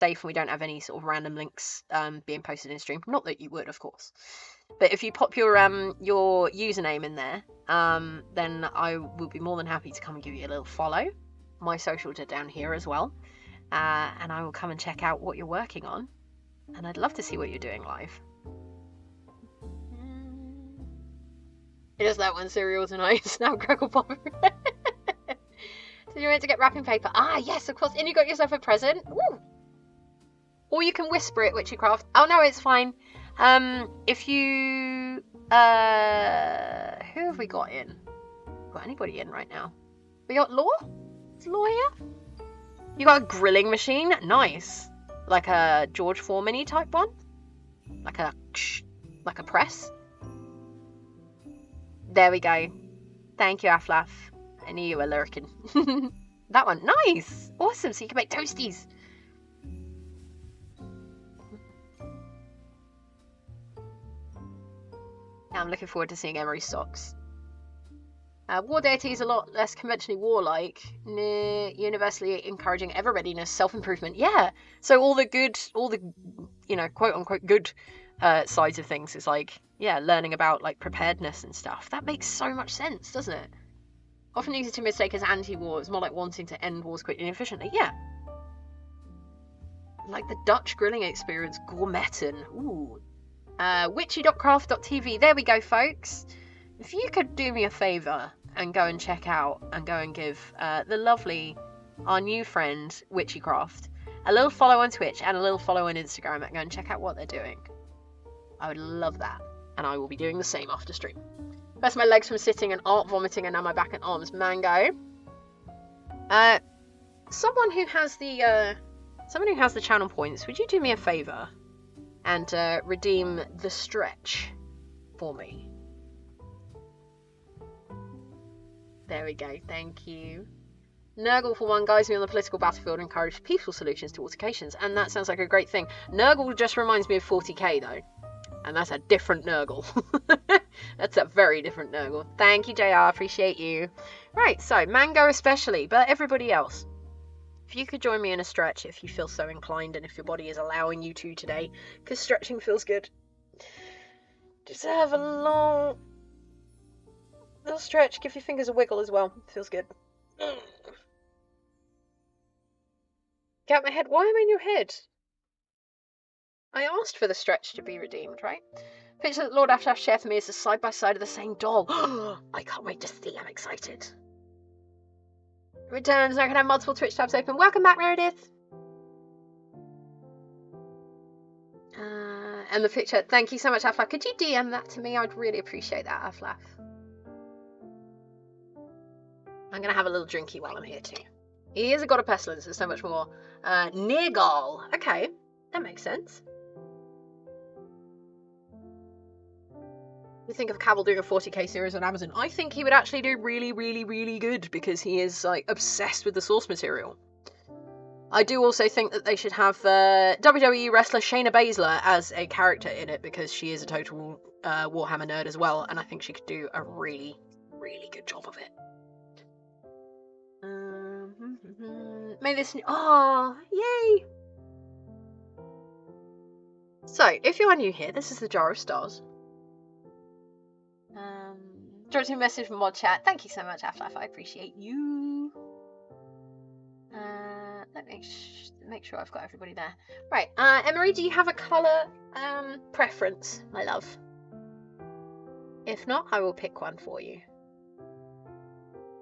safe and we don't have any sort of random links being posted in stream. Not that you would, of course. But if you pop your username in there, then I will be more than happy to come and give you a little follow. My socials are down here as well. And I will come and check out what you're working on. And I'd love to see what you're doing live. It is that one, cereal tonight. Snap, crackle, pop. So you're meant to get wrapping paper. Ah, yes, of course. And you got yourself a present. Ooh. Or you can whisper it, Witchycraft. Oh, no, it's fine. If you... who have we got in? Got anybody in right now? We got Law? Is Law here? You got a grilling machine? Nice. Like a George Foreman-y type one? Like a press? There we go. Thank you, Aflaf. I knew you were lurking. That one. Nice. Awesome. So you can make toasties. Now I'm looking forward to seeing Emery's socks. War deity is a lot less conventionally warlike, universally encouraging ever-readiness, self-improvement. Yeah. So all the, quote-unquote good sides of things is like, yeah, learning about like preparedness and stuff. That makes so much sense, doesn't it? Often easy to mistake as anti-war. It's more like wanting to end wars quickly and efficiently. Yeah. Like the Dutch grilling experience, gourmetten. Ooh. Witchy.craft.tv. There we go, folks. If you could do me a favour and go and check out and go and give our new friend, Witchycraft, a little follow on Twitch and a little follow on Instagram and go and check out what they're doing. I would love that. And I will be doing the same after stream. First my legs from sitting and art vomiting, and now my back and arms. Mango. Someone who has the channel points, would you do me a favour and redeem the stretch for me? There we go. Thank you. Nurgle, for one, guides me on the political battlefield and encourages peaceful solutions to altercations, and that sounds like a great thing. Nurgle just reminds me of 40k though. And that's a different Nurgle. That's a very different Nurgle. Thank you, JR. Appreciate you. Right, so Mango especially, but everybody else. If you could join me in a stretch if you feel so inclined and if your body is allowing you to today, because stretching feels good. Just have a long little stretch. Give your fingers a wiggle as well. Feels good. Get out my head. Why am I in your head? I asked for the stretch to be redeemed, right? Picture that Lord Aflaf shared for me is a side-by-side of the same doll. I can't wait to see. I'm excited. Returns. I can have multiple Twitch tabs open. Welcome back, Meredith. And the picture. Thank you so much, Aflaf. Could you DM that to me? I'd really appreciate that, Aflaf. I'm going to have a little drinky while I'm here, too. He is a god of pestilence. There's so much more. Nergal. Okay. That makes sense. You think of Cavill doing a 40k series on Amazon. I think he would actually do really, really, really good because he is like obsessed with the source material. I do also think that they should have WWE wrestler Shayna Baszler as a character in it because she is a total Warhammer nerd as well, and I think she could do a really, really good job of it. May this... Oh, yay! So, if you are new here, this is the Jar of Stars. Dropped me a message from Mod Chat. Thank you so much, Aflaf. I appreciate you. Let me make sure I've got everybody there. Right, Emery, do you have a colour preference, my love? If not, I will pick one for you.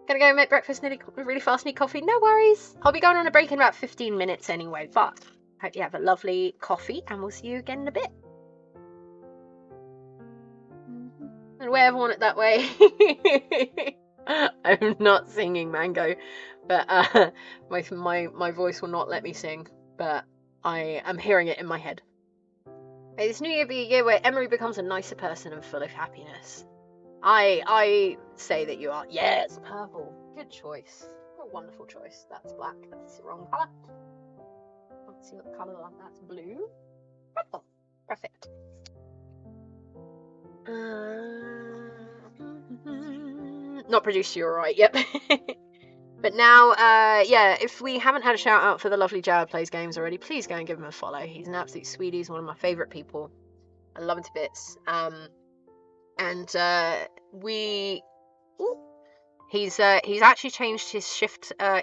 Gonna go make breakfast really fast, need coffee. No worries. I'll be going on a break in about 15 minutes anyway, but hope you have a lovely coffee and we'll see you again in a bit. And way I want it that way. I'm not singing, Mango, but my voice will not let me sing, but I am hearing it in my head. May this new year be a year where Emery becomes a nicer person and full of happiness. I say that you are. Yes, purple. Good choice. What a wonderful choice. That's black. That's the wrong colour. Let's see what the colour of that's blue. Purple. Perfect. Not produced, you're right. Yep. But now, yeah, if we haven't had a shout out for the lovely Jared Plays Games already, please go and give him a follow. He's an absolute sweetie. He's one of my favourite people. I love him to bits. And we... Ooh, he's actually changed his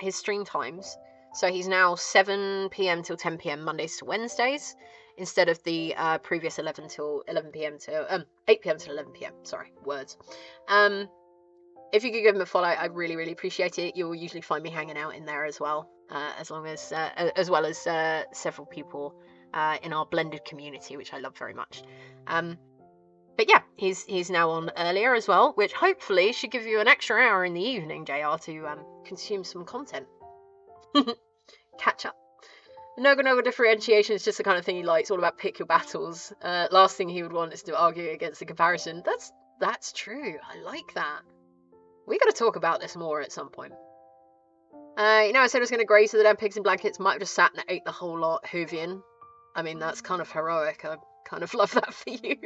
his stream times. So he's now 7 p.m. till 10 p.m. Mondays to Wednesdays, instead of the previous 11 till 11 p.m. to 8 p.m. till 11 p.m. Sorry, words. If you could give him a follow, I'd really, really appreciate it. You'll usually find me hanging out in there as well, as well as several people in our blended community, which I love very much. But yeah, he's now on earlier as well, which hopefully should give you an extra hour in the evening, JR, to consume some content. Catch up. No differentiation is just the kind of thing he likes. It's all about pick your battles. Last thing he would want is to argue against the comparison. That's true. I like that. We got to talk about this more at some point. I said I was going to graze to the damn pigs in blankets. Might have just sat and ate the whole lot. Hoovian. I mean, that's kind of heroic. I kind of love that for you.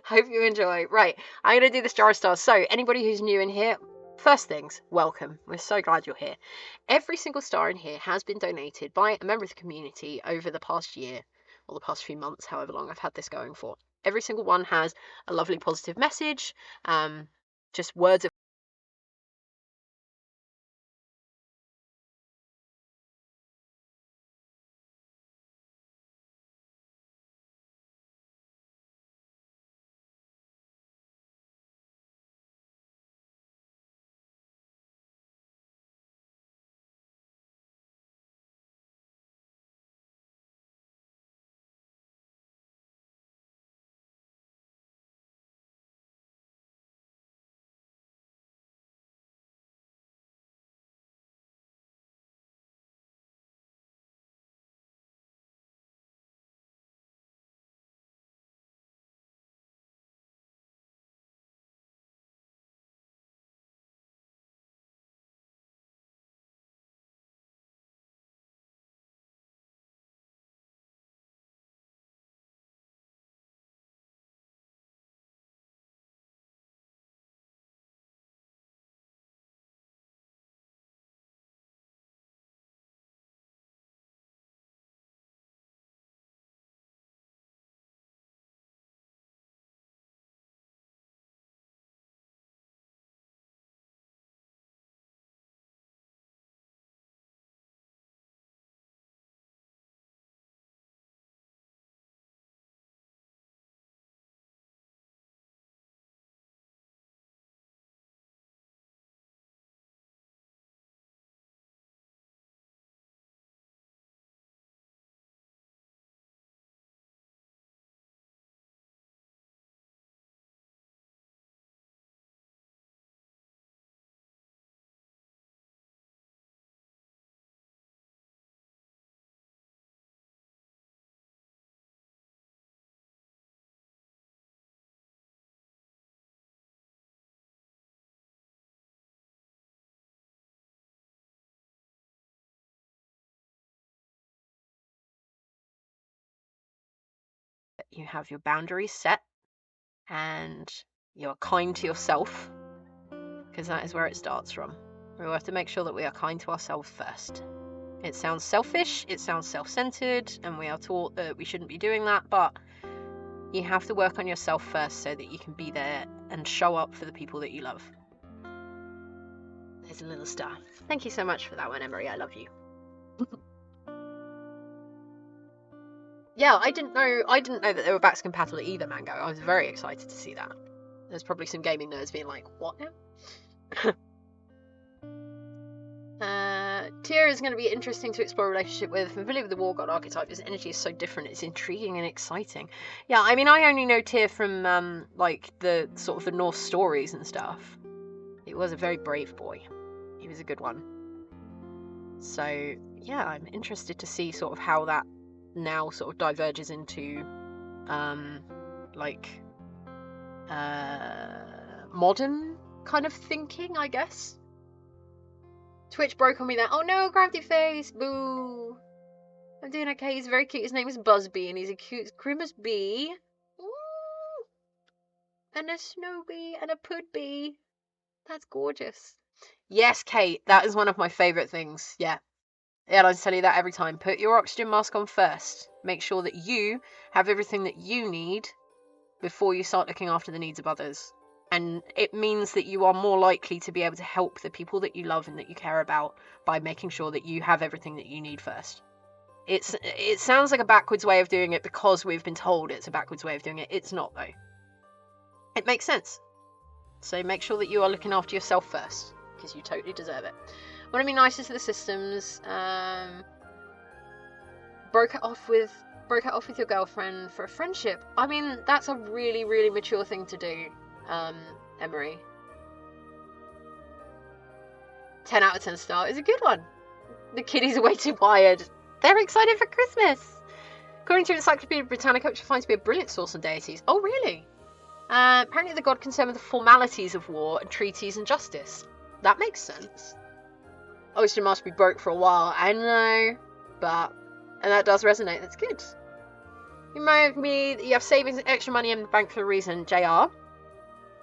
Hope you enjoy. Right, I'm going to do this jar of stars. So, anybody who's new in here, first things, welcome. We're so glad you're here. Every single star in here has been donated by a member of the community over the past year, or the past few months, however long I've had this going for. Every single one has a lovely positive message, just words of you have your boundaries set and you're kind to yourself, because that is where it starts from. We have to make sure that we are kind to ourselves first. It sounds selfish, it sounds self-centered, and we are taught that we shouldn't be doing that, but you have to work on yourself first so that you can be there and show up for the people that you love. There's a little star. Thank you so much for that one, Emery. I love you. Yeah, I didn't know that they were backwards compatible either, Mango. I was very excited to see that. There's probably some gaming nerds being like, what now? Tyr is going to be interesting to explore a relationship with. Familiar with the War God archetype, his energy is so different. It's intriguing and exciting. Yeah, I mean, I only know Tyr from like the sort of the Norse stories and stuff. He was a very brave boy. He was a good one. So yeah, I'm interested to see sort of how that now sort of diverges into modern kind of thinking, I guess. Twitch broke on me there. Oh no, gravity face! Boo! I'm doing okay. He's very cute. His name is Buzzbee, and he's a cute Grimace bee. Ooh! And a snow bee and a pud bee. That's gorgeous. Yes, Kate, that is one of my favourite things. Yeah. Yeah, I tell you that every time. Put your oxygen mask on first. Make sure that you have everything that you need before you start looking after the needs of others. And it means that you are more likely to be able to help the people that you love and that you care about by making sure that you have everything that you need first. It sounds like a backwards way of doing it because we've been told it's a backwards way of doing it. It's not, though. It makes sense. So make sure that you are looking after yourself first, because you totally deserve it. Want to be nicer to the systems. Broke it off with your girlfriend for a friendship. I mean, that's a really, really mature thing to do, Emery. 10 out of 10 star is a good one. The kiddies are way too wired. They're excited for Christmas. According to Encyclopedia Britannica, which finds to be a brilliant source on deities. Oh, really? Apparently the god concerned with the formalities of war and treaties and justice. That makes sense. Ocean must be broke for a while. I know, and that does resonate. That's good. You remind me that you have savings and extra money in the bank for a reason, JR.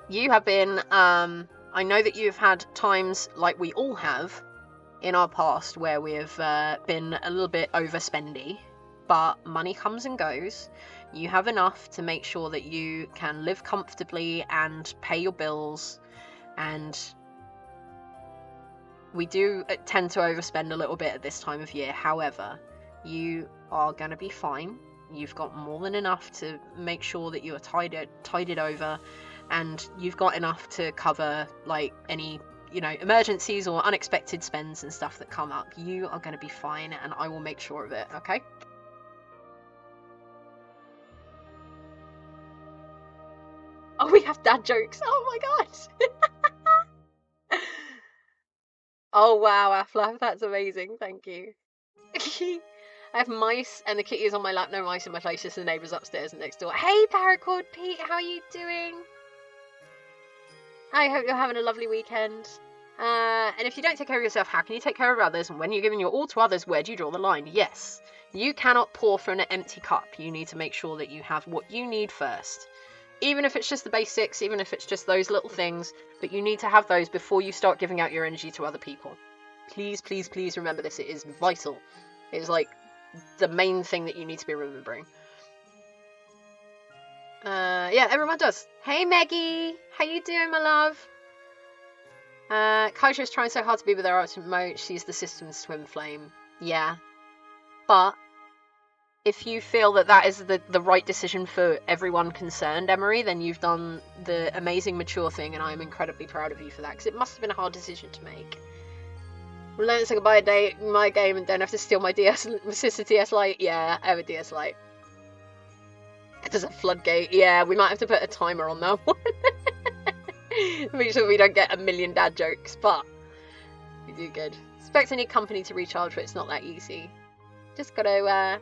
You have been, I know that you've had times like we all have in our past where we have been a little bit overspendy, but money comes and goes. You have enough to make sure that you can live comfortably and pay your bills, and we do tend to overspend a little bit at this time of year. However, you are going to be fine. You've got more than enough to make sure that you are tided over, and you've got enough to cover like any, emergencies or unexpected spends and stuff that come up. You are going to be fine, and I will make sure of it, okay? Oh, we have dad jokes. Oh my god. Oh wow, Aflaf, that's amazing. Thank you. I have mice, and the kitty is on my lap. No mice in my place, just the neighbours upstairs and next door. Hey, Paracord Pete, how are you doing? I hope you're having a lovely weekend. And if you don't take care of yourself, how can you take care of others? And when you're giving your all to others, where do you draw the line? Yes, you cannot pour from an empty cup. You need to make sure that you have what you need first. Even if it's just the basics, even if it's just those little things, but you need to have those before you start giving out your energy to other people. Please, please, please remember this. It is vital. It is like the main thing that you need to be remembering. Yeah, everyone does. Hey Maggie, how you doing, my love? Kaisha is trying so hard to be with her ultimate mode. She's the system's twin flame. Yeah, but if you feel that that is the right decision for everyone concerned, Emery, then you've done the amazing mature thing, and I am incredibly proud of you for that, because it must have been a hard decision to make. Learn to say goodbye a day in my game and then have to steal my sister DS Lite. Yeah, I have a DS Lite. There's a floodgate. Yeah, we might have to put a timer on that one. Make sure we don't get a million dad jokes, but we do good. Expect I need company to recharge, but it's not that easy. Just gotta,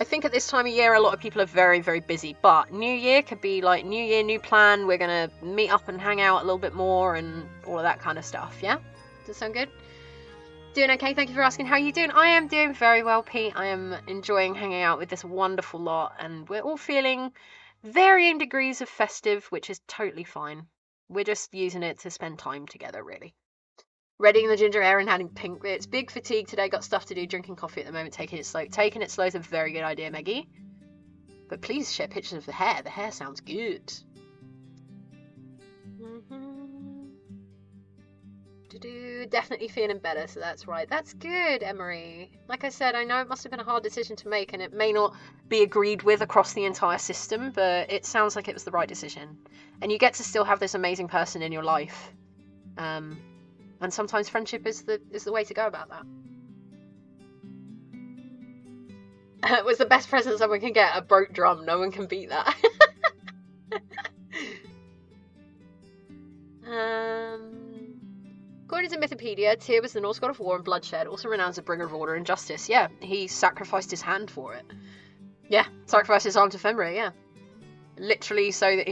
I think at this time of year, a lot of people are very, very busy, but New Year could be like New Year, new plan. We're gonna meet up and hang out a little bit more and all of that kind of stuff, yeah? Does that sound good? Doing okay, thank you for asking. How are you doing? I am doing very well, Pete. I am enjoying hanging out with this wonderful lot, and we're all feeling varying degrees of festive, which is totally fine. We're just using it to spend time together, really. Readying the ginger ale and having pink bits. Big fatigue today, got stuff to do, drinking coffee at the moment, taking it slow. Taking it slow is a very good idea, Maggie. But please share pictures of the hair. The hair sounds good. Definitely feeling better, so that's right. That's good, Emery. Like I said, I know it must have been a hard decision to make, and it may not be agreed with across the entire system, but it sounds like it was the right decision. And you get to still have this amazing person in your life. And sometimes friendship is the way to go about that. It was the best present someone can get, a broke drum. No one can beat that. According to Mythopedia, Tyr was the Norse god of war and bloodshed, also renowned as a bringer of order and justice. Yeah, he sacrificed his hand for it. Yeah, sacrificed his arm to Fenrir, yeah. Literally so that